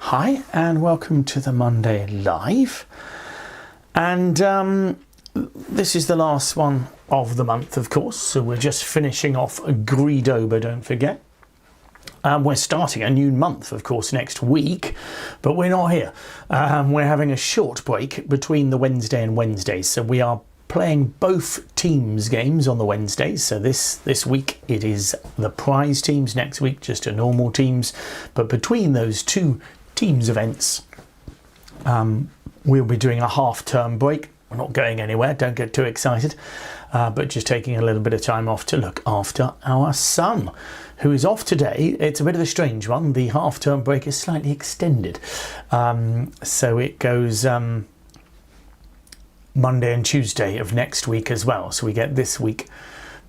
Hi and welcome to the Monday Live, and this is the last one of the month, of course, so we're just finishing off Greedober, don't forget. We're starting a new month, of course, next week, but we're not here. We're having a short break between the Wednesday and Wednesdays, so we are playing both teams games on the Wednesdays. So this week it is the prize teams, next week just a normal teams, but between those two teams events we'll be doing a half-term break. We're not going anywhere, don't get too excited, but just taking a little bit of time off to look after our son, who is off today. It's a bit of a strange one. The half-term break is slightly extended, so it goes Monday and Tuesday of next week as well, so we get this week,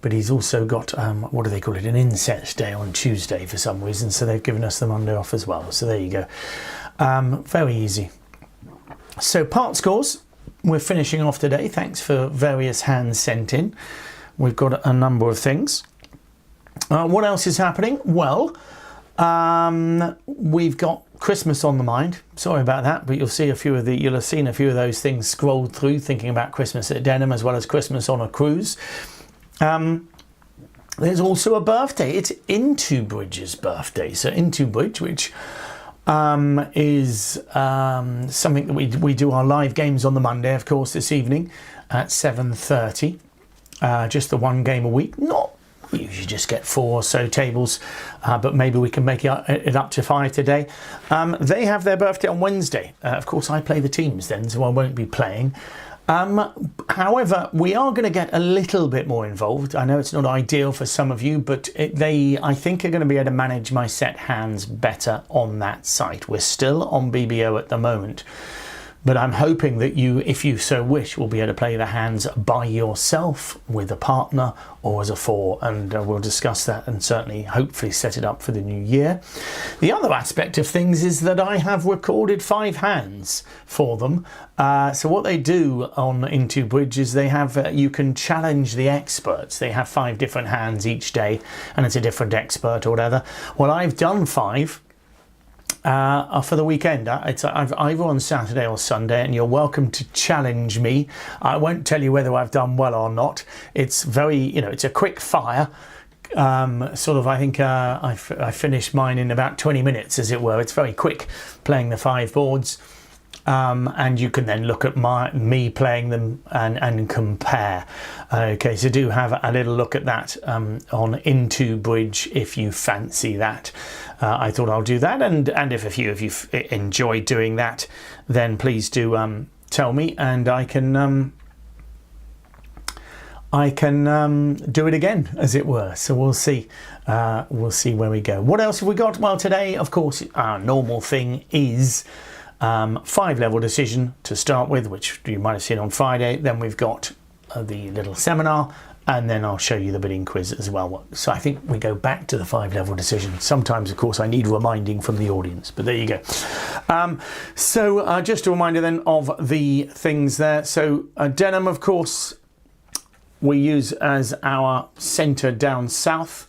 but he's also got what do they call it, an inset day on Tuesday for some reason, so they've given us the Monday off as well. So there you go. Very easy. So part scores, we're finishing off today. Thanks for various hands sent in. We've got a number of things. What else is happening? Well, we've got Christmas on the mind. Sorry about that, but you'll have seen a few of those things scrolled through, thinking about Christmas at Denham as well as Christmas on a cruise. There's also a birthday. It's Into Bridge's birthday. So Into Bridge, which is something that we do our live games on the Monday, of course, this evening at 7:30. Just the one game a week. We usually just get 4 or so tables, but maybe we can make it up to 5 today. They have their birthday on Wednesday. Of course, I play the teams then, so I won't be playing. However, we are going to get a little bit more involved. I know it's not ideal for some of you, but I think are going to be able to manage my set hands better on that site. We're still on BBO at the moment, but I'm hoping that you, if you so wish, will be able to play the hands by yourself, with a partner, or as a 4, and we'll discuss that and certainly hopefully set it up for the new year. The other aspect of things is that I have recorded 5 hands for them. So what they do on Into Bridge is they have, you can challenge the experts. They have 5 different hands each day, and it's a different expert or whatever. Well, I've done 5. For the weekend. It's either on Saturday or Sunday, and you're welcome to challenge me. I won't tell you whether I've done well or not. It's very, it's a quick fire. Sort of, I think I finished mine in about 20 minutes, as it were. It's very quick playing the 5 boards. And you can then look at me playing them and compare. Okay, so do have a little look at that on Into Bridge if you fancy that. I thought I'll do that, and if a few of you enjoy doing that, then please do tell me, and I can do it again, as it were. So we'll see where we go. What else have we got? Well, today, of course, our normal thing is 5-level decision to start with, which you might have seen on Friday. Then we've got the little seminar, and then I'll show you the bidding quiz as well. So I think we go back to the 5-level decision. Sometimes, of course, I need reminding from the audience, but there you go. So just a reminder then of the things there. So Denham, of course, we use as our centre down south.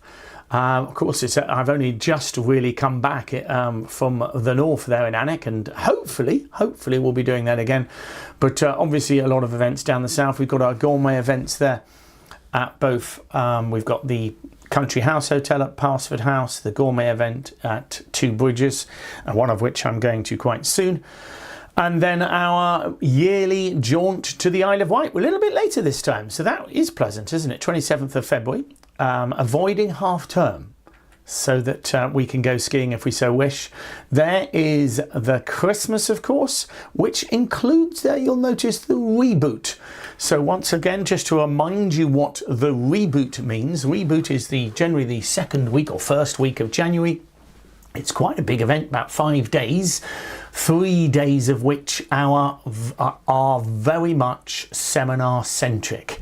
Of course, I've only just really come back from the north there in Alnwick, and hopefully we'll be doing that again. But obviously a lot of events down the south. We've got our gourmet events there at both. We've got the Country House Hotel at Parsford House, the gourmet event at Two Bridges, and one of which I'm going to quite soon. And then our yearly jaunt to the Isle of Wight. We're a little bit later this time, so that is pleasant, isn't it? 27th of February. Avoiding half term so that we can go skiing if we so wish. There is the Christmas, of course, which includes there, you'll notice, the reboot. So once again, just to remind you what the reboot means, reboot is generally the second week or first week of January. It's quite a big event, about 5 days, 3 days of which are very much seminar centric.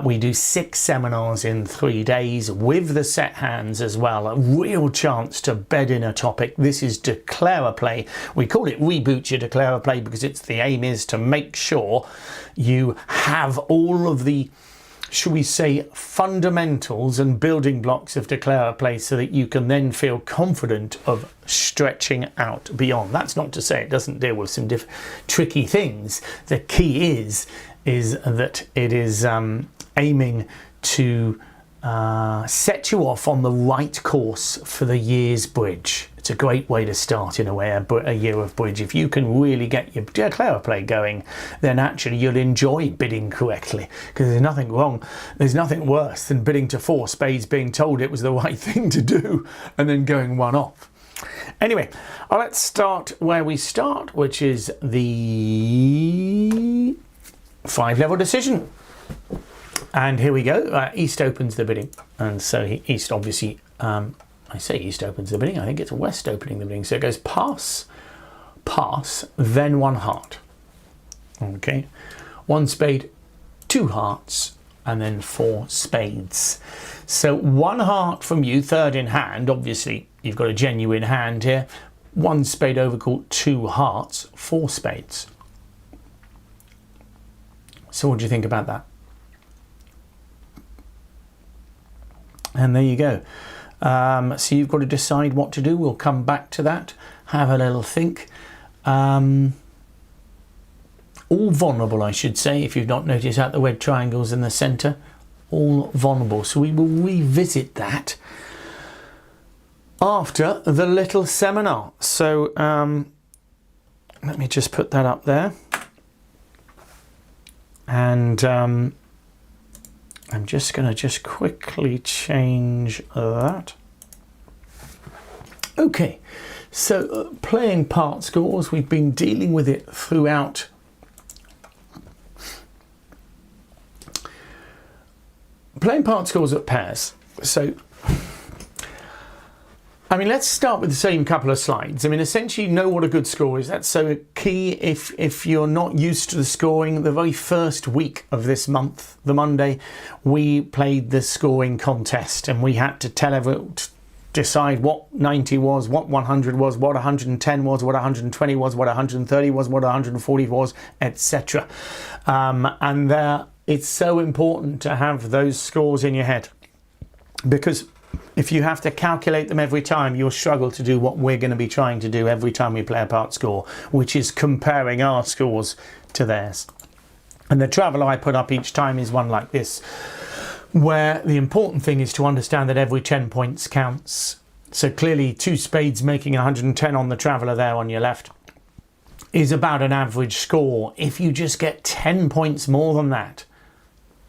We do 6 seminars in 3 days with the set hands as well. A real chance to bed in a topic. This is declare a play. We call it Reboot Your Declare a Play because the aim is to make sure you have all of the should we say, fundamentals and building blocks of declare a play so that you can then feel confident of stretching out beyond. That's not to say it doesn't deal with some tricky things. The key is that it is aiming to set you off on the right course for the year's bridge. It's a great way to start, in a way, a year of bridge. If you can really get your declare a play going, then actually you'll enjoy bidding correctly, because there's nothing wrong, there's nothing worse than bidding to 4 spades, being told it was the right thing to do, and then going one off. Anyway, let's start where we start, which is the 5-level decision. And here we go. East opens the bidding, and so East obviously, I say East opens the bidding, I think it's West opening the bidding. So it goes pass, pass, then 1 heart. Okay, 1 spade, 2 hearts, and then 4 spades. So 1 heart from you, third in hand. Obviously, you've got a genuine hand here. 1 spade overcall, 2 hearts, 4 spades. So what do you think about that? And there you go. So you've got to decide what to do. We'll come back to that. Have a little think. All vulnerable, I should say, if you've not noticed out the red triangles in the centre. All vulnerable. So we will revisit that after the little seminar. So let me just put that up there. And I'm just going to quickly change that. Okay, so playing part scores, we've been dealing with it throughout. Playing part scores at pairs. So, I mean, let's start with the same couple of slides. I mean, essentially, know what a good score is. That's so key if you're not used to the scoring. The very first week of this month, the Monday, we played the scoring contest, and we had to decide what 90 was, what 100 was, what 110 was, what 120 was, what 130 was, what 140 was, etc. It's so important to have those scores in your head, because if you have to calculate them every time, you'll struggle to do what we're going to be trying to do every time we play a part score, which is comparing our scores to theirs. And the traveller I put up each time is one like this, where the important thing is to understand that every 10 points counts. So clearly 2 spades making 110 on the traveller there on your left is about an average score. If you just get 10 points more than that,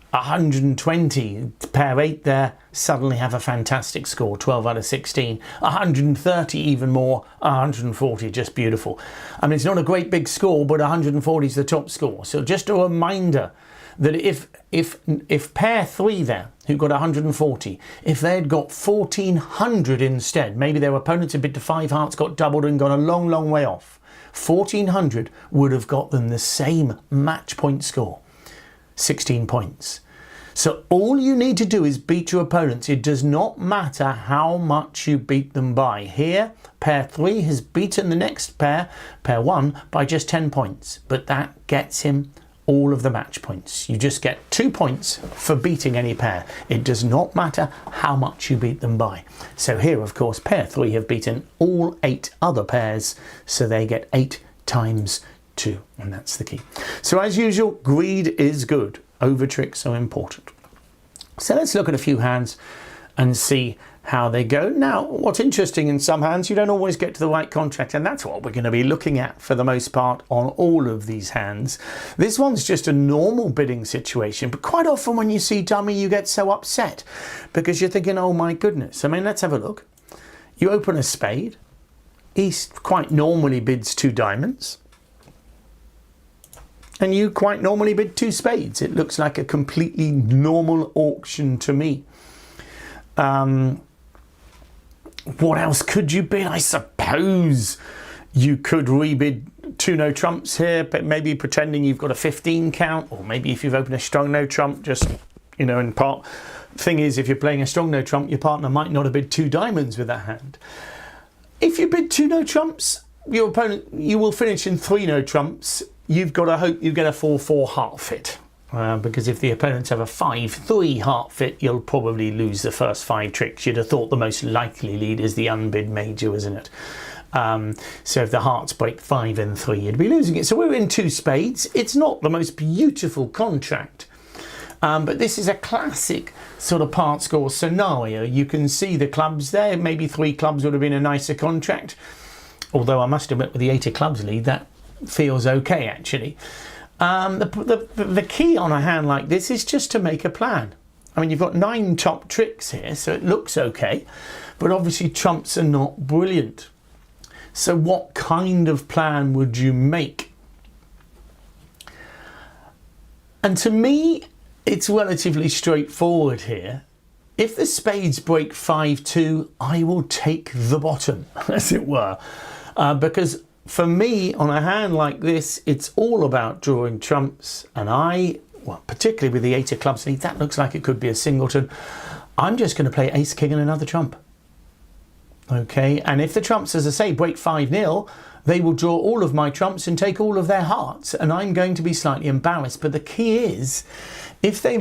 120, pair 8 there, suddenly have a fantastic score, 12 out of 16. 130 even more, 140, just beautiful. I mean, it's not a great big score, but 140 is the top score. So just a reminder that if pair 3 there, who got 140, if they'd got 1400 instead, maybe their opponents had bid to 5 hearts, got doubled and gone a long, long way off, 1400 would have got them the same match point score. 16 points. So all you need to do is beat your opponents. It does not matter how much you beat them by. Here, pair 3 has beaten the next pair, pair 1, by just 10 points. But that gets him all of the match points. You just get 2 points for beating any pair. It does not matter how much you beat them by. So here, of course, pair 3 have beaten all 8 other pairs, so they get 8 times 2, and that's the key. So as usual, greed is good. Over tricks are important. So let's look at a few hands and see how they go. Now, what's interesting, in some hands, you don't always get to the right contract, and that's what we're going to be looking at for the most part on all of these hands. This one's just a normal bidding situation, but quite often when you see dummy, you get so upset because you're thinking, oh my goodness. I mean, let's have a look. You open a spade. East quite normally bids 2 diamonds. And you quite normally bid 2 spades. It looks like a completely normal auction to me. What else could you bid? I suppose you could rebid 2 no trumps here, but maybe pretending you've got a 15 count, or maybe if you've opened a strong no trump, just, you know, in part. Thing is, if you're playing a strong no trump, your partner might not have bid 2 diamonds with that hand. If you bid 2 no trumps, your opponent, you will finish in 3 no trumps. You've got to hope you get a 4-4 heart fit. because if the opponents have a 5-3 heart fit, you'll probably lose the first 5 tricks. You'd have thought the most likely lead is the unbid major, isn't it? So if the hearts break 5 and 3, you'd be losing it. So we're in 2 spades. It's not the most beautiful contract, but this is a classic sort of part score scenario. You can see the clubs there. Maybe 3 clubs would have been a nicer contract, although I must admit with the 8 of clubs lead, that feels okay actually. The key on a hand like this is just to make a plan. I mean, you've got 9 top tricks here, so it looks okay, but obviously trumps are not brilliant. So what kind of plan would you make? And to me, it's relatively straightforward here. If the spades break 5-2, I will take the bottom, as it were, because for me, on a hand like this, it's all about drawing trumps, and well, particularly with the 8 of clubs lead, that looks like it could be a singleton. I'm just going to play ace king and another trump. Okay, and if the trumps, as I say, break 5-0, they will draw all of my trumps and take all of their hearts, and I'm going to be slightly embarrassed. But the key is, if they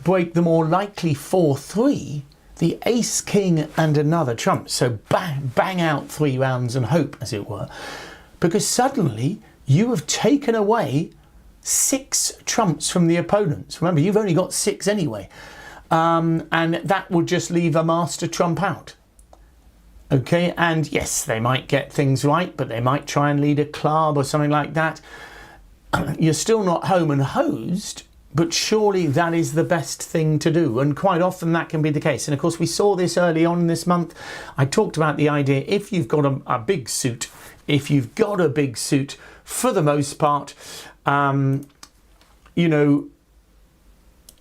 break the more likely 4-3, the ace king and another trump, so bang out 3 rounds and hope, as it were, because suddenly you have taken away 6 trumps from the opponents. Remember, you've only got 6 anyway, and that would just leave a master trump out. Okay, and yes, they might get things right, but they might try and lead a club or something like that. You're still not home and hosed, but surely that is the best thing to do, and quite often that can be the case. And of course, we saw this early on this month. I talked about the idea, if you've got a big suit, for the most part, you know,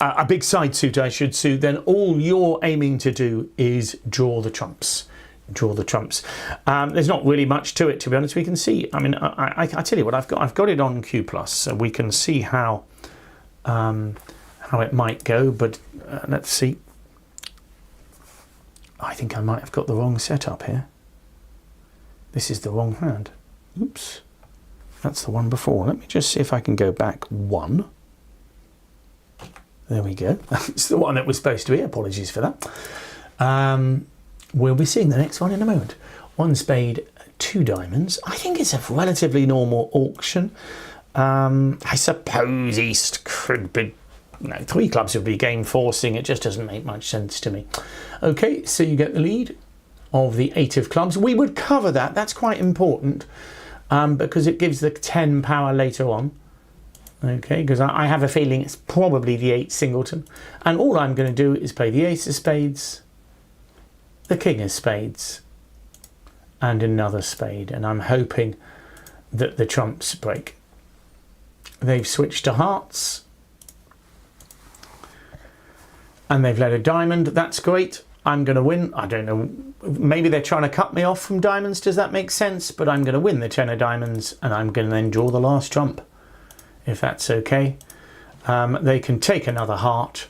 a big side suit, I should say, then all you're aiming to do is draw the trumps. There's not really much to it, to be honest. We can see, I mean, I tell you what, I've got it on Q+, so we can see how it might go, but let's see. I think I might have got the wrong setup here. This is the wrong hand. Oops, that's the one before. Let me just see if I can go back 1. There we go. That's the one that was supposed to be. Apologies for that. We'll be seeing the next one in a moment. 1 spade, 2 diamonds. I think it's a relatively normal auction. I suppose East could be, no, 3 clubs would be game forcing. It just doesn't make much sense to me. Okay, so you get the lead of the 8 of clubs. We would cover that. That's quite important because it gives the 10 power later on. Okay, because I have a feeling it's probably the 8 singleton. And all I'm going to do is play the ace of spades, the king of spades, and another spade. And I'm hoping that the trumps break. They've switched to hearts. And they've led a diamond. That's great. I'm going to win. I don't know. Maybe they're trying to cut me off from diamonds. Does that make sense? But I'm going to win the 10 of diamonds. And I'm going to then draw the last trump, if that's okay. They can take another heart.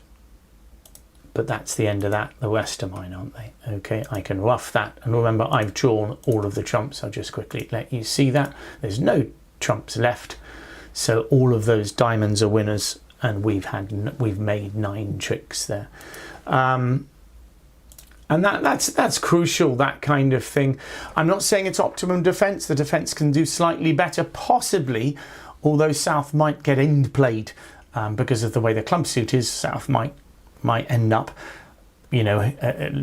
But that's the end of that. The rest are mine, aren't they? Okay, I can rough that. And remember, I've drawn all of the trumps. I'll just quickly let you see that. There's no trumps left. So all of those diamonds are winners. And we've made 9 tricks there. And that's crucial, that kind of thing. I'm not saying it's optimum defence. The defence can do slightly better, possibly, although South might get end played because of the way the club suit is. South might end up, you know,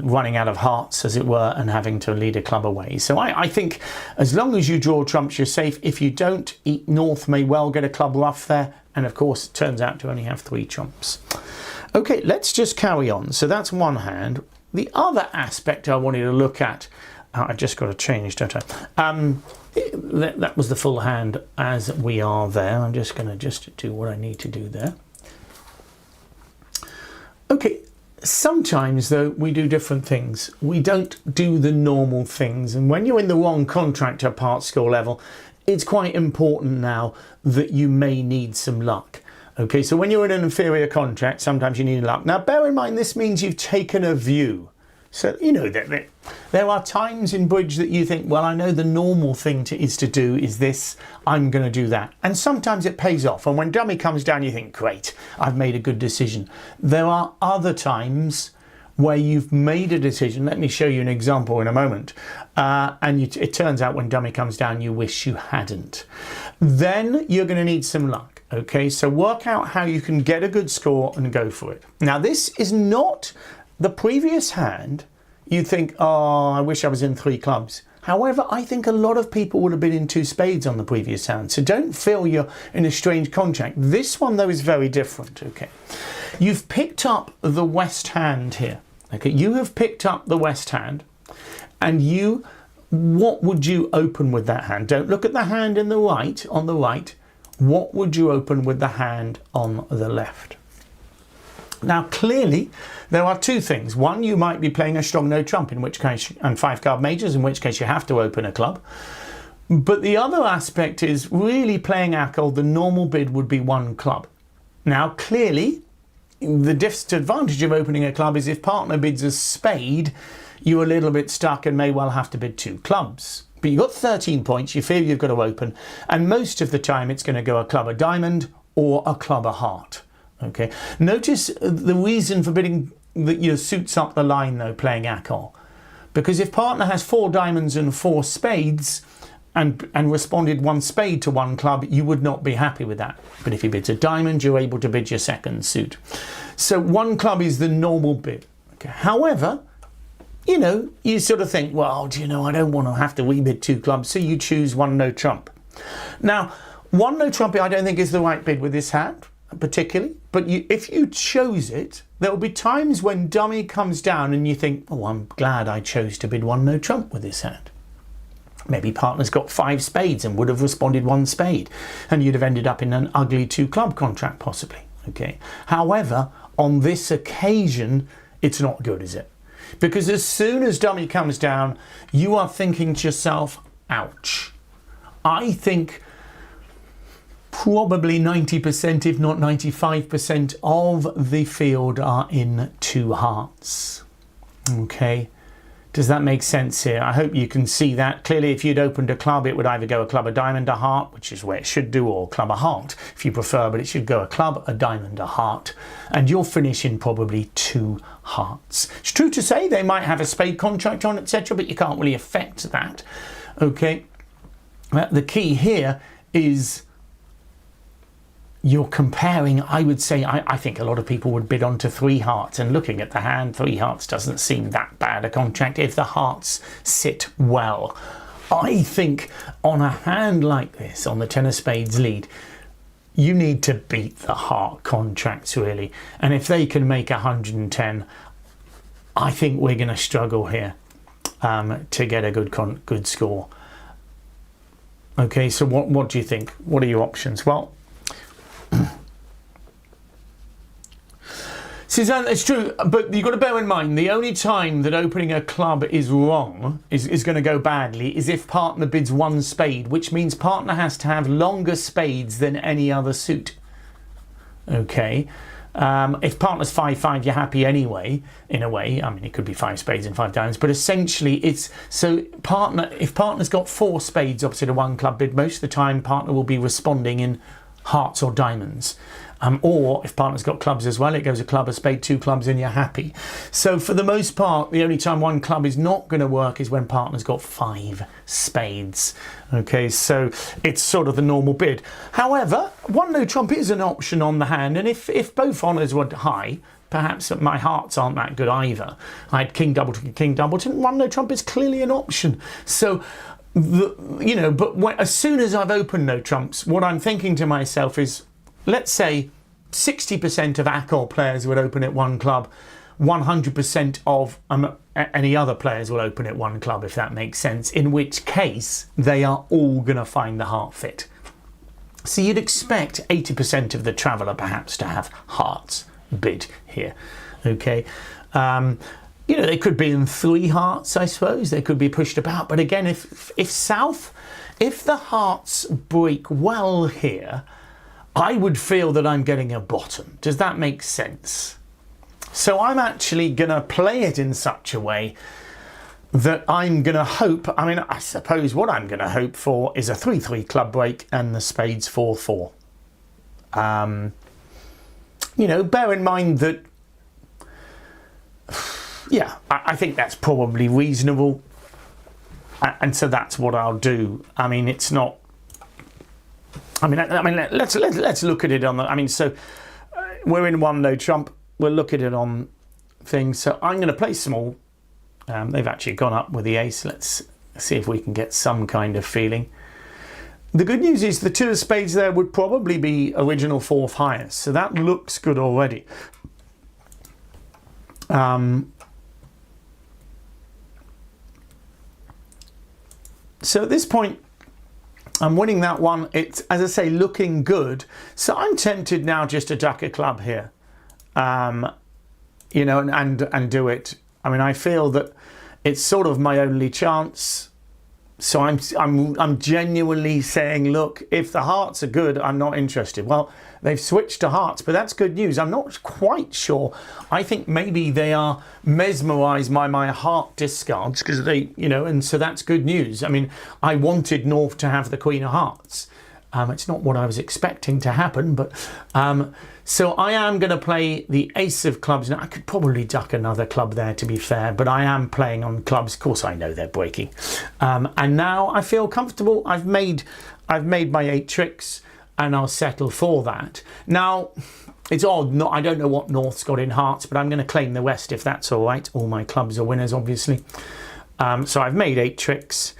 running out of hearts, as it were, and having to lead a club away. So I think as long as you draw trumps, you're safe. If you don't, North may well get a club rough there. And of course, it turns out to only have 3 trumps. Okay, let's just carry on. So that's one hand. The other aspect I wanted to look at, I just got to change, don't I? That was the full hand as we are there. I'm just going to do what I need to do there. Okay, sometimes though we do different things. We don't do the normal things. And when you're in the wrong contract at part score level, it's quite important now that you may need some luck. Okay, so when you're in an inferior contract, sometimes you need luck. Now, bear in mind, this means you've taken a view. So, you know, that there are times in bridge that you think, well, I know the normal thing is to do is this, I'm going to do that. And sometimes it pays off. And when dummy comes down, you think, great, I've made a good decision. There are other times where you've made a decision. Let me show you an example in a moment. It turns out when dummy comes down, you wish you hadn't. Then you're going to need some luck. Okay, so work out how you can get a good score and go for it. Now, this is not the previous hand. You think, oh, I wish I was in 3 clubs. However, I think a lot of people would have been in 2 spades on the previous hand. So don't feel you're in a strange contract. This one, though, is very different. Okay, you've picked up the West hand here. Okay, you have picked up the West hand, and what would you open with that hand? Don't look at the hand on the right. What would you open with the hand on the left? Now, clearly, there are 2 things. One, you might be playing a strong no trump, in which case, and 5-card majors, in which case you have to open a club. But the other aspect is really playing ACL, the normal bid would be 1 club. Now, clearly, the disadvantage of opening a club is if partner bids a spade, you're a little bit stuck and may well have to bid 2 clubs. But you've got 13 points, you feel you've got to open, and most of the time it's going to go a club, a diamond, or a club, a heart. Okay. Notice the reason for bidding that suits up the line though, playing ACL. Because if partner has 4 diamonds and 4 spades and responded 1 spade to 1 club, you would not be happy with that. But if he bids a diamond, you're able to bid your second suit. So 1 club is the normal bid. Okay. However, you sort of think, well, I don't want to have to rebid 2 clubs, so you choose 1 no trump. Now, 1 no trump I don't think is the right bid with this hand, particularly, but if you chose it, there will be times when dummy comes down and you think, oh, I'm glad I chose to bid 1 no trump with this hand. Maybe partner's got 5 spades and would have responded 1 spade, and you'd have ended up in an ugly 2 club contract possibly. Okay. However, on this occasion, it's not good, is it? Because as soon as dummy comes down, you are thinking to yourself, ouch. I think probably 90%, if not 95% of the field are in 2 hearts. Okay, does that make sense here? I hope you can see that. Clearly, if you'd opened a club, it would either go a club, a diamond, a heart, which is where it should do, or club, a heart, if you prefer, but it should go a club, a diamond, a heart, and you'll finish in probably 2 hearts. It's true to say they might have a spade contract on, etc., but you can't really affect that. Okay, the key here is you're comparing. I would say, I think a lot of people would bid onto 3 hearts, and looking at the hand, 3 hearts doesn't seem that bad a contract if the hearts sit well. I think on a hand like this, on the 10 of spades lead, you need to beat the heart contracts really, and if they can make 110, I think we're going to struggle here to get a good score. Okay, so what do you think? What are your options? Well, Suzanne, it's true, but you've got to bear in mind the only time that opening a club is wrong, is going to go badly, is if partner bids 1 spade, which means partner has to have longer spades than any other suit. Okay, if partner's 5-5, you're happy anyway, in a way. I mean, it could be 5 spades and 5 diamonds, but essentially it's so if partner's got 4 spades opposite a 1 club bid, most of the time partner will be responding in hearts or diamonds. Or if partner's got clubs as well, it goes a club, a spade, 2 clubs, and you're happy. So for the most part, the only time 1 club is not going to work is when partner's got 5 spades. Okay, so it's sort of the normal bid. However, 1 no trump is an option on the hand, and if both honours were high, perhaps my hearts aren't that good either. I had king doubleton, 1 no trump is clearly an option. So as soon as I've opened no trumps, what I'm thinking to myself is, let's say 60% of ACL players would open at 1 club, 100% of any other players will open at 1 club, if that makes sense, in which case they are all going to find the heart fit. So you'd expect 80% of the traveller perhaps to have hearts bid here. Okay, they could be in 3 hearts, I suppose. They could be pushed about. But again, if the hearts break well here, I would feel that I'm getting a bottom. Does that make sense? So I'm actually going to play it in such a way that I'm going to hope, I mean, I suppose what I'm going to hope for is a 3-3 club break and the spades 4-4. You know, bear in mind that, yeah, I think that's probably reasonable. And so that's what I'll do. I mean, it's not, I mean, let's look at it on the, I mean, so we're in one no trump. We'll look at it on things. So I'm going to play small. They've actually gone up with the ace. Let's see if we can get some kind of feeling. The good news is the 2 of spades there would probably be original 4th highest. So that looks good already. So at this point, I'm winning that one. It's, as I say, looking good. So I'm tempted now just to duck a club here, you know, and do it. I mean, I feel that it's sort of my only chance. So I'm genuinely saying, look, if the hearts are good, I'm not interested. Well, they've switched to hearts, but that's good news. I'm not quite sure. I think maybe they are mesmerised by my heart discards because they, you know, and so that's good news. I mean, I wanted North to have the Queen of Hearts. It's not what I was expecting to happen, but so I am going to play the Ace of Clubs. Now, I could probably duck another club there, to be fair, but I am playing on clubs. Of course, I know they're breaking. And now I feel comfortable. I've made my 8 tricks, and I'll settle for that. Now, it's odd. I don't know what North's got in hearts, but I'm going to claim the West if that's all right. All my clubs are winners, obviously. So I've made 8 tricks.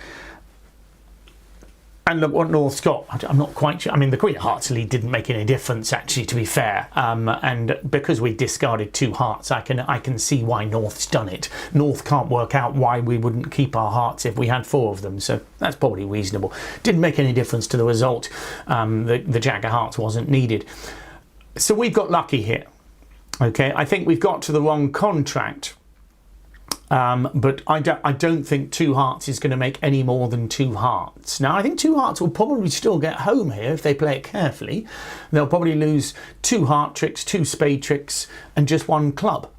And look what North's got. I'm not quite sure. I mean, the Queen of Hearts lead didn't make any difference, actually, to be fair. And because we discarded 2 hearts, I can see why North's done it. North can't work out why we wouldn't keep our hearts if we had 4 of them. So that's probably reasonable. Didn't make any difference to the result. The Jack of Hearts wasn't needed. So we've got lucky here. Okay, I think we've got to the wrong contract. But I don't think 2 hearts is going to make any more than 2 hearts. Now, I think 2 hearts will probably still get home here if they play it carefully. They'll probably lose 2 heart tricks, 2 spade tricks, and just 1 club.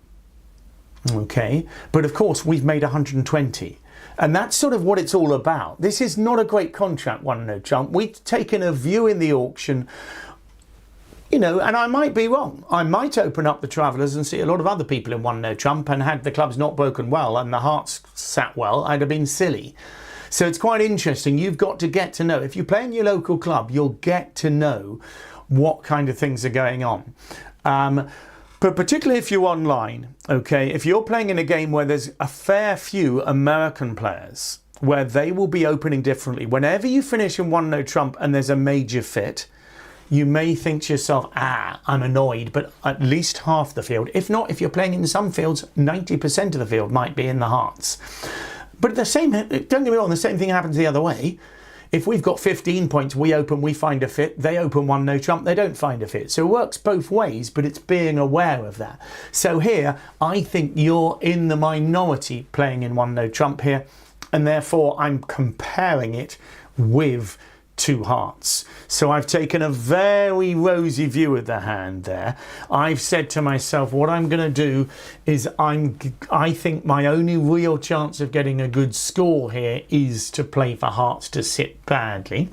Okay, but of course, we've made 120. And that's sort of what it's all about. This is not a great contract, one no trump. We've taken a view in the auction. You know, and I might be wrong. I might open up the Travellers and see a lot of other people in one no trump, and had the clubs not broken well and the hearts sat well, I'd have been silly. So it's quite interesting. You've got to get to know. If you play in your local club, you'll get to know what kind of things are going on. But particularly if you're online, okay, if you're playing in a game where there's a fair few American players, where they will be opening differently, whenever you finish in one no trump and there's a major fit, you may think to yourself, I'm annoyed, but at least half the field. If not, if you're playing in some fields, 90% of the field might be in the hearts. But the same, don't get me wrong, the same thing happens the other way. If we've got 15 points, we open, we find a fit. They open one no trump, they don't find a fit. So it works both ways, but it's being aware of that. So here, I think you're in the minority playing in one no trump here, and therefore I'm comparing it with 2 hearts. So I've taken a very rosy view of the hand there. I've said to myself, what I'm going to do is I think my only real chance of getting a good score here is to play for hearts to sit badly.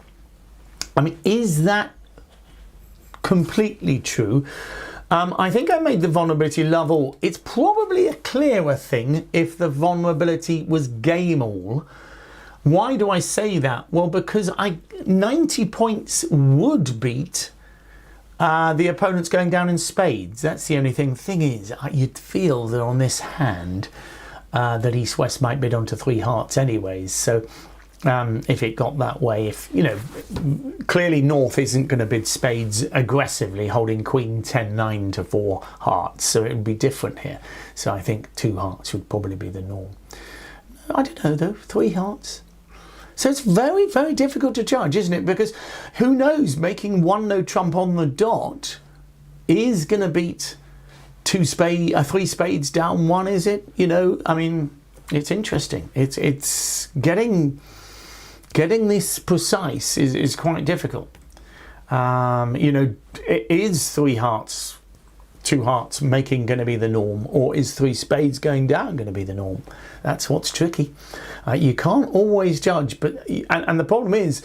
I mean, is that completely true? I think I made the vulnerability love all. It's probably a clearer thing if the vulnerability was game all. Why do I say that? Well, because 90 points would beat the opponent's going down in spades. That's the only thing. Thing is, you'd feel that on this hand that East-West might bid onto 3 hearts anyways. So if it got that way, if, you know, clearly North isn't going to bid spades aggressively, holding Queen 10-9 to 4 hearts. So it would be different here. So I think 2 hearts would probably be the norm. I don't know though, 3 hearts. So it's very, very difficult to judge, isn't it? Because who knows, making one no trump on the dot is going to beat 3 spades down 1, is it? You know, I mean, it's interesting. It's getting this precise is quite difficult. You know, it is 3 hearts two hearts making going to be the norm, or is three spades going down going to be the norm? That's what's tricky. You can't always judge, but and the problem is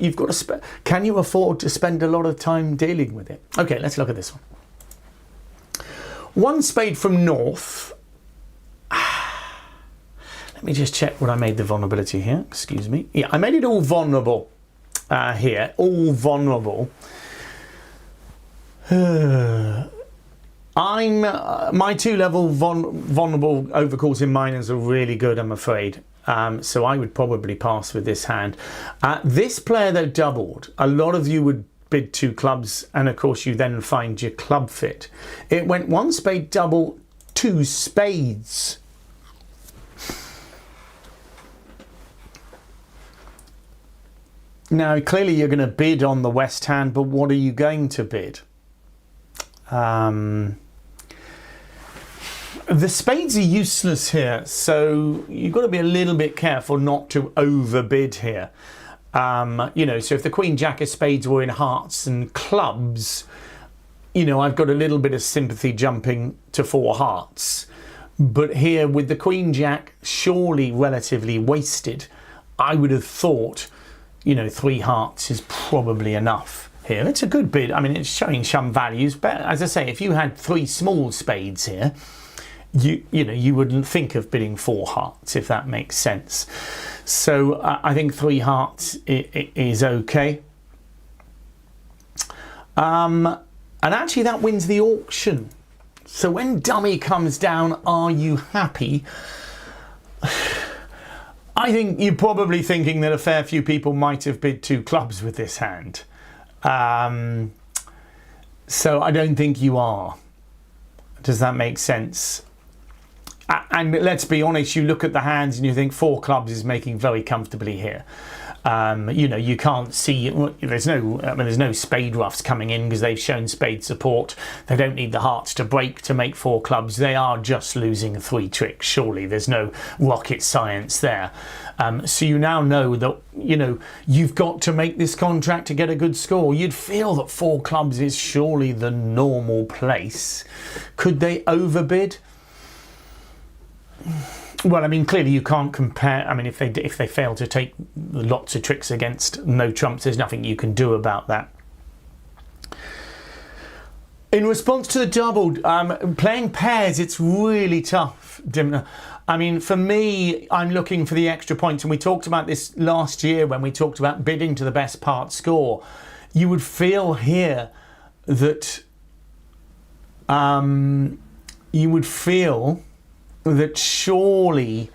you've got to. Can you afford to spend a lot of time dealing with it? Okay, let's look at this one. One spade from north. Let me just check what I made the vulnerability here. Excuse me. Yeah, I made it all vulnerable here. All vulnerable. My two-level vulnerable overcalls in minors are really good, I'm afraid. So I would probably pass with this hand. This player, though, doubled. A lot of you would bid two clubs, and of course you then find your club fit. It went one spade double, two spades. Now, clearly you're going to bid on the West hand, but what are you going to bid? The spades are useless here, so you've got to be a little bit careful not to overbid here. You know, so if the Queen Jack of spades were in hearts and clubs, you know, I've got a little bit of sympathy jumping to four hearts. But here with the Queen Jack surely relatively wasted, I would have thought, you know, three hearts is probably enough here. It's a good bid. I mean, it's showing some values, but as I say, if you had three small spades here, you know, you wouldn't think of bidding four hearts, if that makes sense. So I think three hearts is okay. And actually that wins the auction. So when dummy comes down, are you happy? I think you're probably thinking that a fair few people might have bid two clubs with this hand. So I don't think you are. Does that make sense? And let's be honest, you look at the hands and you think four clubs is making very comfortably here. You know, you can't see, there's no spade roughs coming in because they've shown spade support. They don't need the hearts to break to make four clubs. They are just losing three tricks, surely. There's no rocket science there. So you now know that, you know, you've got to make this contract to get a good score. You'd feel that four clubs is surely the normal place. Could they overbid? Well, I mean, clearly you can't compare. I mean, if they fail to take lots of tricks against no trumps, there's nothing you can do about that. In response to the doubled, playing pairs, it's really tough, Dimner. I mean, for me, I'm looking for the extra points, and we talked about this last year when we talked about bidding to the best part score. You would feel here that that surely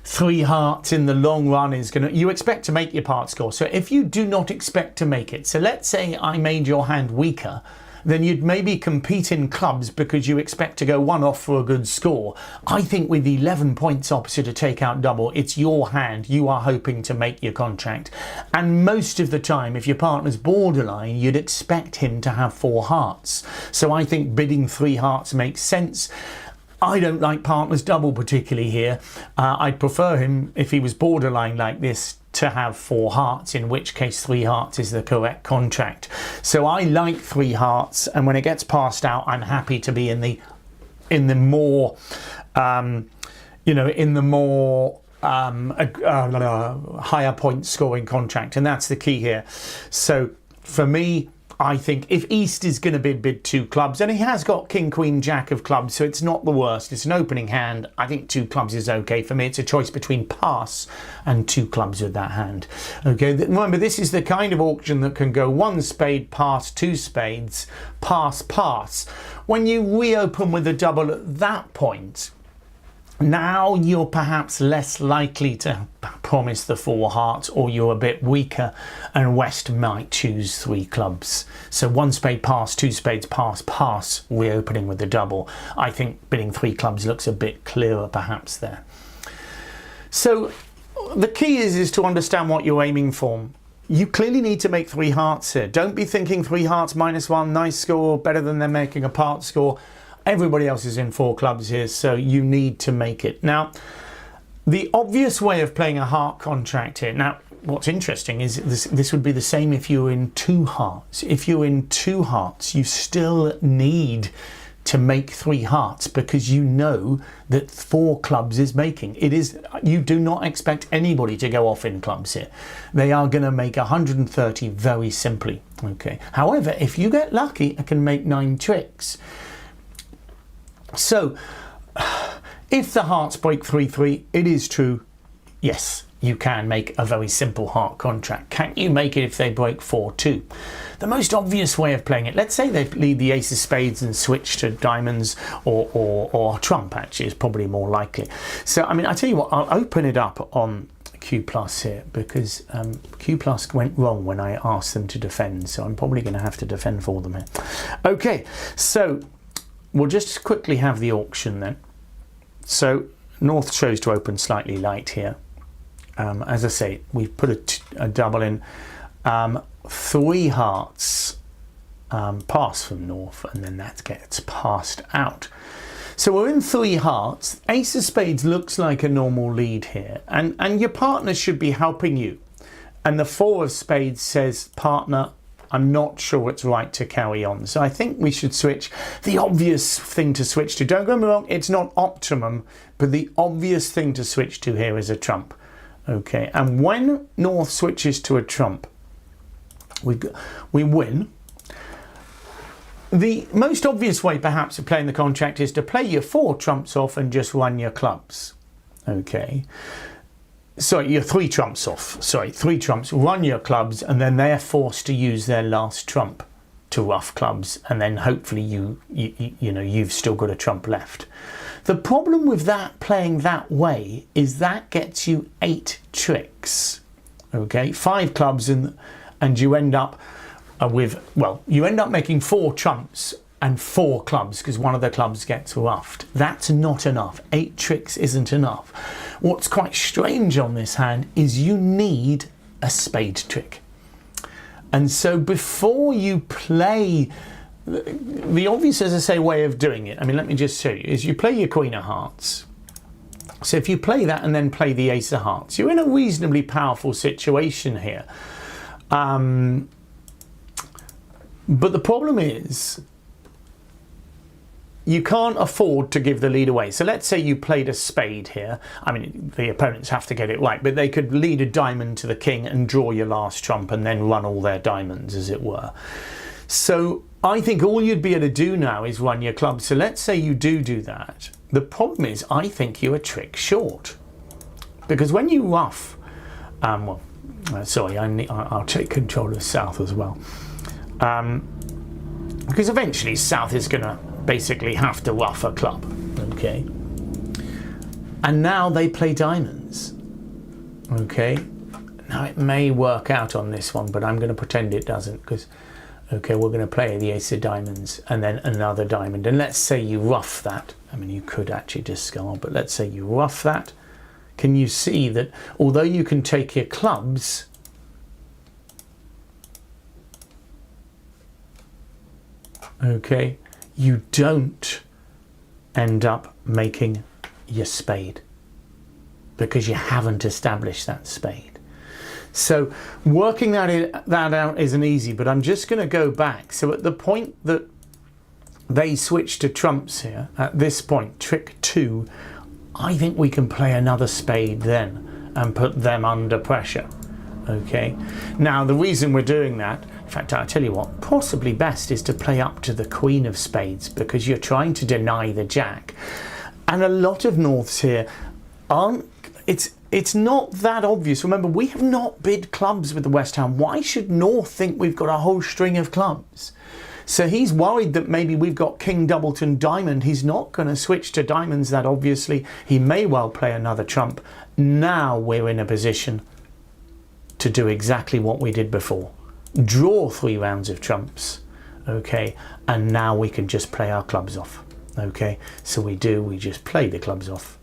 three hearts in the long run is going to... You expect to make your part score. So if you do not expect to make it, so let's say I made your hand weaker, then you'd maybe compete in clubs because you expect to go one off for a good score. I think with 11 points opposite a takeout double, it's your hand. You are hoping to make your contract. And most of the time, if your partner's borderline, you'd expect him to have four hearts. So I think bidding three hearts makes sense. I don't like partners double particularly here. I'd prefer him, if he was borderline like this, to have four hearts, in which case three hearts is the correct contract. So I like three hearts, and when it gets passed out, I'm happy to be in the more, you know, in the more higher point scoring contract, and that's the key here. So for me, I think if East is going to bid two clubs, and he has got King, Queen, Jack of clubs, so it's not the worst. It's an opening hand. I think two clubs is okay for me. It's a choice between pass and two clubs with that hand. Okay, remember, this is the kind of auction that can go one spade, pass, two spades, pass, pass. When you reopen with a double at that point, now you're perhaps less likely to promise the four hearts, or you're a bit weaker and West might choose three clubs. So one spade pass, two spades pass, pass, reopening with the double. I think bidding three clubs looks a bit clearer perhaps there. So the key is to understand what you're aiming for. You clearly need to make three hearts here. Don't be thinking three hearts -1, nice score, better than them making a part score. Everybody else is in four clubs here, so you need to make it. Now, the obvious way of playing a heart contract here, now what's interesting is this would be the same if you were in two hearts. If you're in two hearts, you still need to make 3 hearts, because you know that 4 clubs is making. You do not expect anybody to go off in clubs here. They are going to make 130 very simply. Okay. However, if you get lucky, I can make 9 tricks. So if the hearts break 3-3, it is true. Yes, you can make a very simple heart contract. Can you make it if they break 4-2? The most obvious way of playing it, let's say they lead the ace of spades and switch to diamonds, or trump actually is probably more likely. So, I mean, I tell you what, I'll open it up on Q Plus here, because Q Plus went wrong when I asked them to defend, so I'm probably going to have to defend for them here. Okay, so we'll just quickly have the auction then. So North chose to open slightly light here. As I say, we've put a double in. 3 hearts pass from North, and then that gets passed out. So we're in 3 hearts. Ace of spades looks like a normal lead here, and your partner should be helping you. And the 4 of spades says, partner, I'm not sure it's right to carry on. So I think we should switch. The obvious thing to switch to, don't get me wrong, it's not optimum, but the obvious thing to switch to here is a trump. Okay, and when North switches to a trump, we win. The most obvious way perhaps of playing the contract is to play your 4 trumps off and just run your clubs. Okay, sorry, your 3 trumps off. Sorry, 3 trumps, run your clubs, and then they're forced to use their last trump to rough clubs, and then hopefully you've still got a trump left. The problem with that, playing that way, is that gets you 8 tricks. Okay, 5 clubs, and you end up you end up making 4 trumps and 4 clubs, because one of the clubs gets roughed. That's not enough. 8 tricks isn't enough. What's quite strange on this hand is you need a spade trick. And so before you play, the obvious, as I say, way of doing it, I mean, let me just show you, is you play your queen of hearts. So if you play that and then play the ace of hearts, you're in a reasonably powerful situation here. But the problem is, you can't afford to give the lead away. So let's say you played a spade here. I mean, the opponents have to get it right, but they could lead a diamond to the king and draw your last trump and then run all their diamonds, as it were. So I think all you'd be able to do now is run your club. So let's say you do that. The problem is, I think you're a trick short, because when you rough, sorry, I'll take control of South as well, because eventually South is going to basically have to rough a club. Okay, and now they play diamonds. Okay, now it may work out on this one, but I'm going to pretend it doesn't, because okay, we're going to play the ace of diamonds and then another diamond, and let's say you rough that. I mean, you could actually discard, but let's say you rough that. Can you see that although you can take your clubs, okay, you don't end up making your spade, because you haven't established that spade. So working that out isn't easy, but I'm just going to go back. So at the point that they switch to trumps here, at this point, trick 2, I think we can play another spade then and put them under pressure. Okay, now the reason we're doing that, in fact, I'll tell you what, possibly best is to play up to the queen of spades, because you're trying to deny the jack. And a lot of Norths here aren't, it's not that obvious. Remember, we have not bid clubs with the West Ham. Why should North think we've got a whole string of clubs? So he's worried that maybe we've got king, doubleton, diamond. He's not going to switch to diamonds that obviously. He may well play another trump. Now we're in a position to do exactly what we did before. Draw 3 rounds of trumps, okay, and now we can just play our clubs off. Okay, so we just play the clubs off,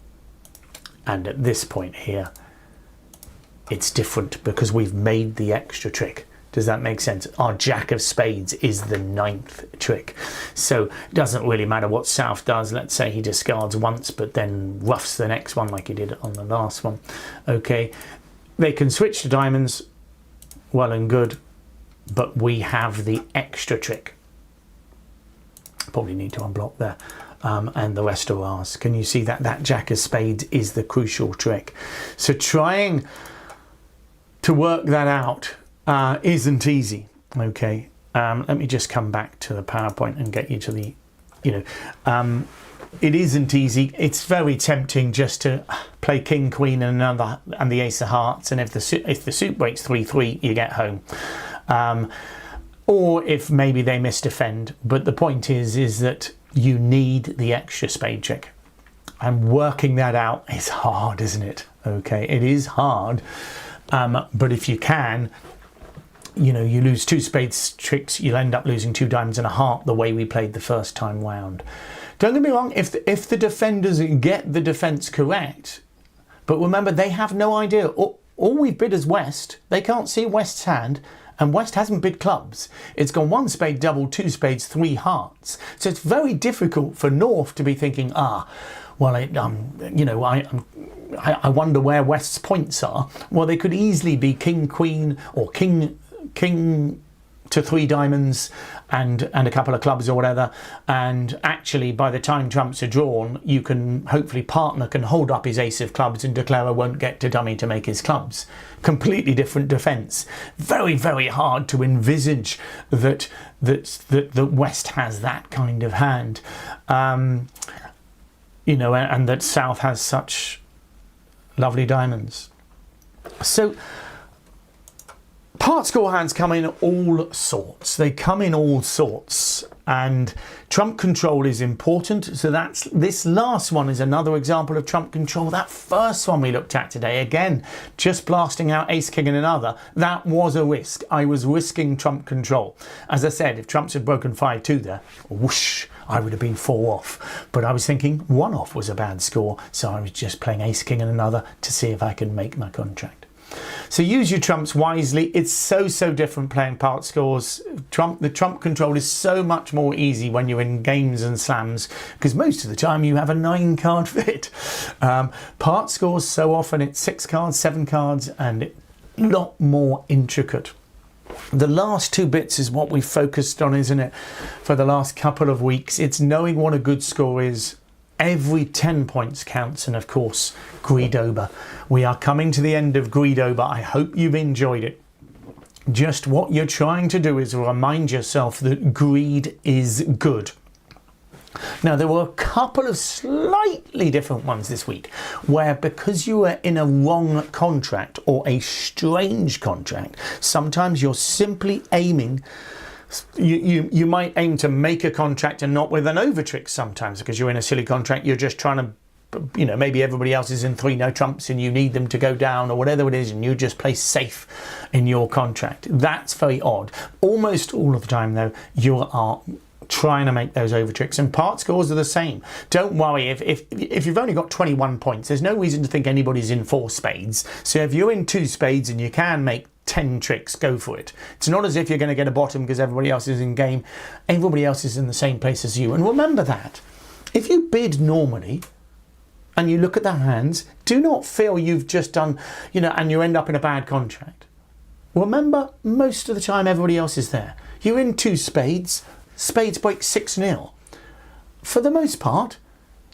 and at this point here it's different because we've made the extra trick. Does that make sense? Our jack of spades is the 9th trick, so it doesn't really matter what South does. Let's say he discards once but then roughs the next one like he did on the last one. Okay, they can switch to diamonds, well and good, but we have the extra trick. Probably need to unblock there. And the rest are ours. Can you see that? That jack of spades is the crucial trick. So trying to work that out isn't easy. Okay, let me just come back to the PowerPoint and get you to the, it isn't easy. It's very tempting just to play king, queen, and another, and the ace of hearts. And if the suit breaks 3-3, you get home. Or if maybe they misdefend. But the point is that you need the extra spade trick. And working that out is hard, isn't it? Okay, it is hard. But if you can, you lose 2 spades tricks, you'll end up losing 2 diamonds and a heart the way we played the first time round. Don't get me wrong, if the defenders get the defence correct, but remember, they have no idea. All we've bid is West. They can't see West's hand, and West hasn't bid clubs. It's gone 1 spade double, 2 spades, 3 hearts. So it's very difficult for North to be thinking, well, I wonder where West's points are. Well, they could easily be king, queen, or king to 3 diamonds and a couple of clubs or whatever. And actually, by the time trumps are drawn, partner can hold up his ace of clubs and declarer won't get to dummy to make his clubs. Completely different defence. Very, very hard to envisage that West has that kind of hand. And that South has such lovely diamonds. So part score hands come in all sorts. They come in all sorts, and trump control is important. So this last one is another example of trump control. That first one we looked at today, again, just blasting out ace, king and another, that was a risk. I was risking trump control. As I said, if trumps had broken 5-2 there, whoosh, I would have been 4 off. But I was thinking 1 off was a bad score, so I was just playing ace, king and another to see if I can make my contract. So use your trumps wisely. It's so different playing part scores. The trump control is so much more easy when you're in games and slams, because most of the time you have a 9-card fit. Part scores, so often it's 6 cards, 7 cards, and a lot more intricate. The last 2 bits is what we focused on, isn't it, for the last couple of weeks. It's knowing what a good score is. Every 10 points counts, and of course, Greed Over. We are coming to the end of Greed Over. I hope you've enjoyed it. Just what you're trying to do is remind yourself that greed is good. Now, there were a couple of slightly different ones this week where, because you were in a wrong contract or a strange contract, sometimes you're simply aiming. You might aim to make a contract and not with an over trick sometimes, because you're in a silly contract. You're just trying to, maybe everybody else is in 3 no trumps and you need them to go down or whatever it is, and you just play safe in your contract. That's very odd. Almost all of the time, though, you are trying to make those over tricks, and part scores are the same. Don't worry if you've only got 21 points. There's no reason to think anybody's in 4 spades. So if you're in 2 spades and you can make 10 tricks, go for it. It's not as if you're going to get a bottom because everybody else is in game. Everybody else is in the same place as you. And remember that. If you bid normally and you look at the hands, do not feel you've just done, and you end up in a bad contract. Remember, most of the time everybody else is there. You're in 2 spades. Spades break 6-0. For the most part,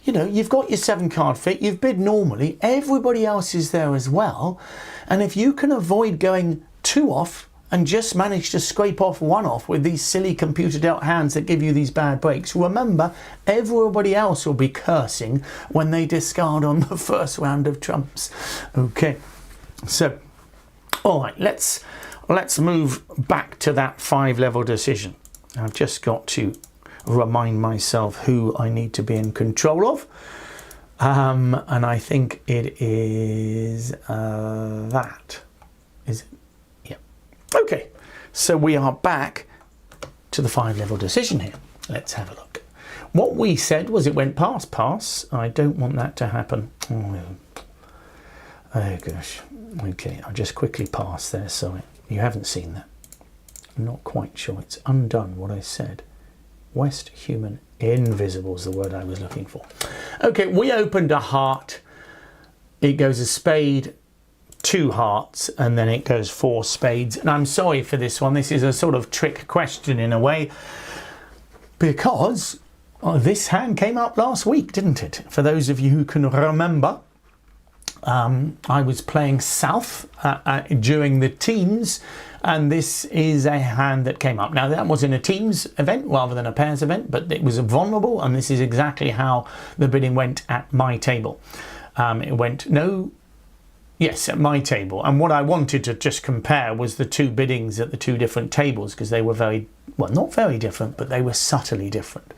you've got your 7-card fit, you've bid normally, everybody else is there as well. And if you can avoid going 2 off and just manage to scrape off 1 off with these silly computer dealt hands that give you these bad breaks, remember, everybody else will be cursing when they discard on the first round of trumps. Okay, so, all right, let's move back to that 5-level decision. I've just got to remind myself who I need to be in control of. And I think it is that. Is it? Yeah. Okay. So we are back to the 5-level decision here. Let's have a look. What we said was it went pass. I don't want that to happen. Oh gosh. Okay. I'll just quickly pass there. Sorry. You haven't seen that. I'm not quite sure. It's undone what I said. West human invisible is the word I was looking for. Okay, we opened a heart. It goes a spade, 2 hearts, and then it goes 4 spades. And I'm sorry for this one. This is a sort of trick question in a way. because this hand came up last week, didn't it? For those of you who can remember, I was playing South during the teams, and this is a hand that came up. Now, that was in a teams event rather than a pairs event, but it was vulnerable, and this is exactly how the bidding went at my table. It went at my table. And what I wanted to just compare was the two biddings at the two different tables, because they were not very different, but they were subtly different.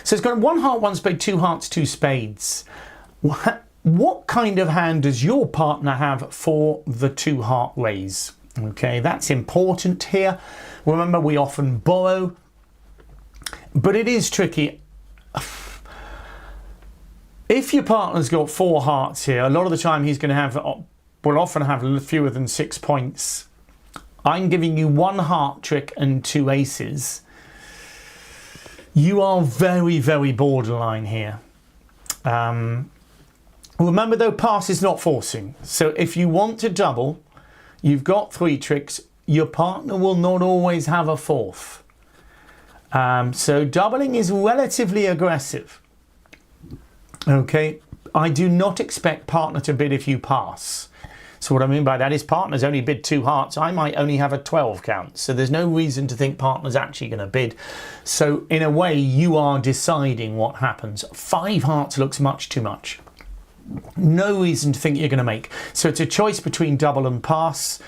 So it's got 1 heart, 1 spade, 2 hearts, 2 spades. What kind of hand does your partner have for the 2 heart raise? Okay, that's important here. Remember, we often borrow, but it is tricky. If your partner's got 4 hearts here, a lot of the time he's going to will often have fewer than 6 points. I'm giving you 1 heart trick and 2 aces. You are very, very borderline here. Remember though, pass is not forcing. So if you want to double, you've got 3 tricks. Your partner will not always have a 4th. So doubling is relatively aggressive. Okay, I do not expect partner to bid if you pass. So what I mean by that is partner's only bid 2 hearts. I might only have a 12 count. So there's no reason to think partner's actually going to bid. So in a way, you are deciding what happens. 5 hearts looks much too much. No reason to think you're going to make. So it's a choice between double and pass.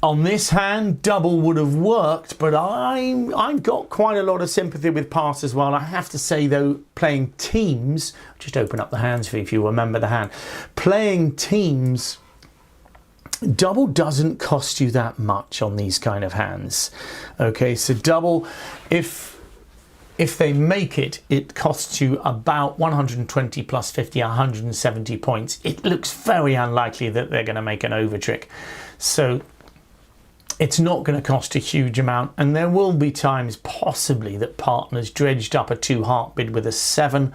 On this hand, double would have worked, but I've got quite a lot of sympathy with pass as well. I have to say though, playing teams, just open up the hands for you if you remember the hand. Playing teams, double doesn't cost you that much on these kind of hands. Okay, so double, if they make it, it costs you about 120 plus 50, 170 points. It looks very unlikely that they're going to make an over trick. So it's not going to cost a huge amount, and there will be times possibly that partners dredged up a 2 heart bid with a 7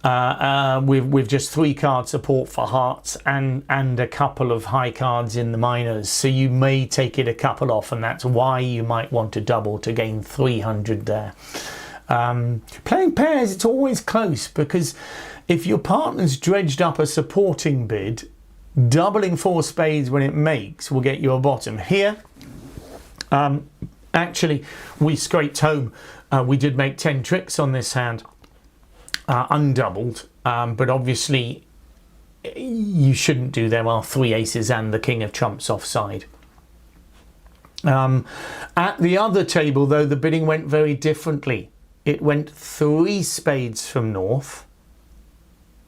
with just 3 card support for hearts and a couple of high cards in the minors. So you may take it a couple off, and that's why you might want to double to gain 300 there. Playing pairs, it's always close, because if your partner's dredged up a supporting bid, doubling 4 spades when it makes will get you a bottom. Here, actually, we scraped home. We did make 10 tricks on this hand, undoubled, but obviously you shouldn't do. There are 3 aces and the king of trumps offside. At the other table, though, the bidding went very differently. It went 3 spades from north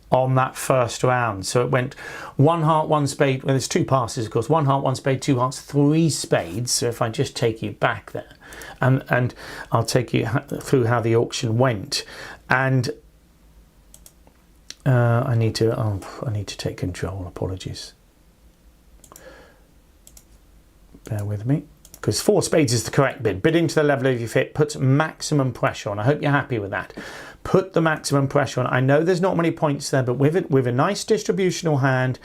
on that first round. So it went 1 heart, 1 spade. Well, there's 2 passes, of course. 1 heart, 1 spade, 2 hearts, 3 spades. So if I just take you back there, and I'll take you through how the auction went. And I need to take control. Apologies. Bear with me. Because 4 spades is the correct bid. Bidding to the level of your fit puts maximum pressure on. I hope you're happy with that. Put the maximum pressure on. I know there's not many points there, but with a nice distributional hand,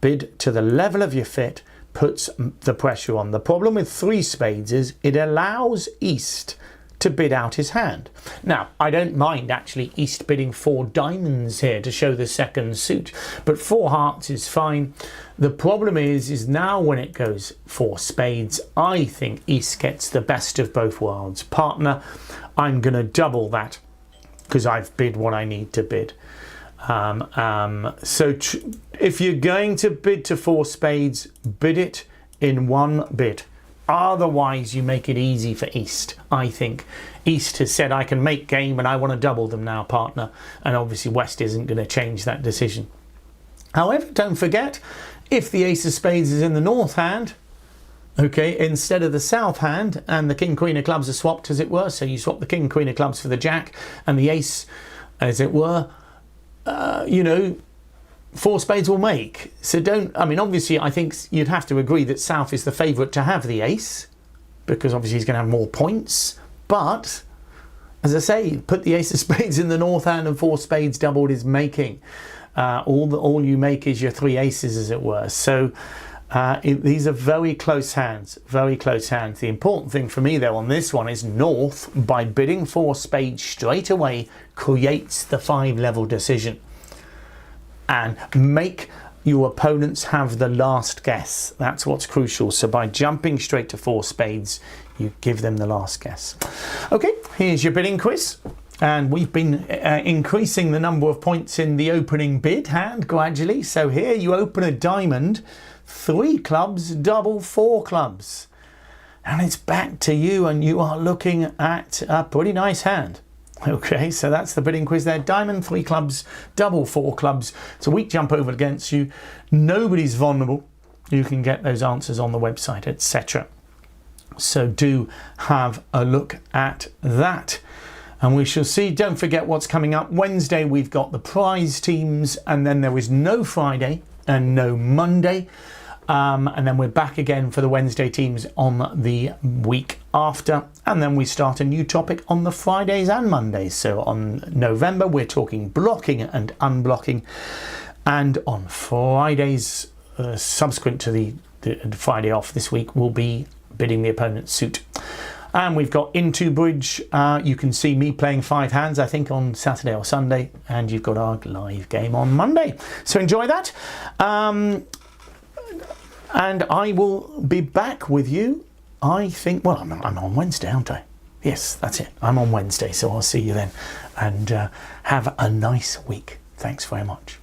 bid to the level of your fit puts the pressure on. The problem with 3 spades is it allows East to bid out his hand. Now, I don't mind actually East bidding 4 diamonds here to show the second suit, but 4 hearts is fine. The problem is now when it goes 4 spades, I think East gets the best of both worlds. Partner, I'm going to double that because I've bid what I need to bid. So if you're going to bid to 4 spades, bid it in 1 bid. Otherwise, you make it easy for East. I think East has said, I can make game and I want to double them now, partner. And obviously West isn't going to change that decision. However, don't forget, if the ace of spades is in the north hand, okay, instead of the south hand, and the king, queen of clubs are swapped, as it were, so you swap the king, queen of clubs for the jack and the ace, as it were, you know, 4 spades will make. So obviously I think you'd have to agree that South is the favourite to have the ace, because obviously he's going to have more points. But, as I say, put the ace of spades in the north hand and 4 spades doubled is making. All you make is your 3 aces, as it were. So These are very close hands, very close hands. The important thing for me though on this one is North, by bidding 4 spades straight away, creates the 5-level decision and make your opponents have the last guess. That's what's crucial. So by jumping straight to 4 spades, you give them the last guess. Okay, here's your bidding quiz. And we've been increasing the number of points in the opening bid hand gradually. So here you open a diamond, 3 clubs, double 4 clubs. And it's back to you and you are looking at a pretty nice hand. Okay, so that's the bidding quiz there. Diamond, 3 clubs, double 4 clubs. It's a weak jump over against you. Nobody's vulnerable. You can get those answers on the website, etc. So do have a look at that. And we shall see. Don't forget what's coming up. Wednesday, we've got the prize teams, and then there is no Friday and no Monday. And then we're back again for the Wednesday teams on the week after. And then we start a new topic on the Fridays and Mondays. So on November, we're talking blocking and unblocking. And on Fridays, subsequent to the Friday off this week, we'll be bidding the opponent's suit. And we've got Into Bridge. You can see me playing 5 hands, I think, on Saturday or Sunday. And you've got our live game on Monday. So enjoy that. And I will be back with you, I think, well, I'm on Wednesday, aren't I? Yes, that's it. I'm on Wednesday, so I'll see you then. And have a nice week. Thanks very much.